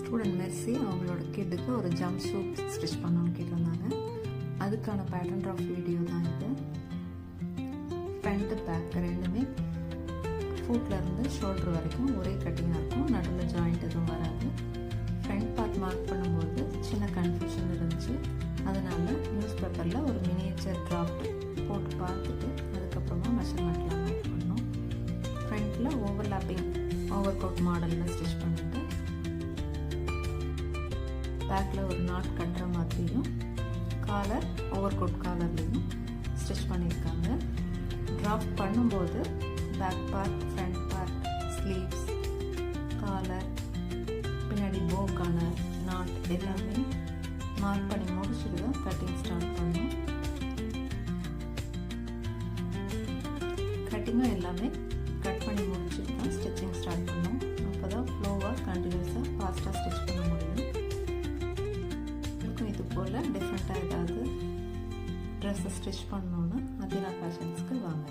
Student Mercy அவங்களோட கிட்டுக்கு ஒரு jump suit stitch பண்ணணும்னு கேட்டிருந்தாங்க. அதுக்கான பேட்டர்ன் ட்ராப் வீடியோ தான் இது. ஃப்ரண்ட் பேக் ரெண்டுமே ஃபுட்லேருந்து ஷோல்டர் வரைக்கும் ஒரே கட்டிங்காக இருக்கும். நடுவில் ஜாயிண்ட் எதுவும் வராது. ஃப்ரண்ட் பார்ட் மார்க் பண்ணும்போது சின்ன கன்ஃபியூஷன் இருந்துச்சு. அதனால் நியூஸ் பேப்பரில் ஒரு மினியேச்சர் டிராஃப்ட் போட்டு பார்த்துட்டு அதுக்கப்புறமா மெஷர்மெண்ட்லாம் நோட் பண்ணோம். ஃப்ரண்ட்டில் ஓவர்லாப்பிங் ஓவர் கோட் மாடலில் ஸ்டிச் பண்ணிவிட்டு பேக்கில் ஒரு நாட் கட்டுற மாதிரியும் காலர் ஓவர் கோட் காலர்லேயும் ஸ்டிச் பண்ணியிருக்காங்க. ட்ராஃப்ட் பண்ணும்போது back part, front part, sleeves, collar, பின்னாடி போக்கான நாட் எல்லாமே மார்க் பண்ணி முடிச்சுட்டு தான் கட்டிங் ஸ்டார்ட் பண்ணோம். கட்டிங்கும் எல்லாமே கட் பண்ணி முடிச்சுட்டு தான் ஸ்டிச்சிங் ஸ்டார்ட் பண்ணோம். அப்போ தான் ஃப்ளோவாக கண்டினியூஸாக ஃபாஸ்ட்டாக ஸ்டிச் பண்ண முடியும். இது போல் டிஃப்ரெண்ட்டாக ஏதாவது ட்ரெஸ்ஸை ஸ்டிச் பண்ணணுன்னு அதினா ஃபேஷன்ஸ்க்கு வாங்க.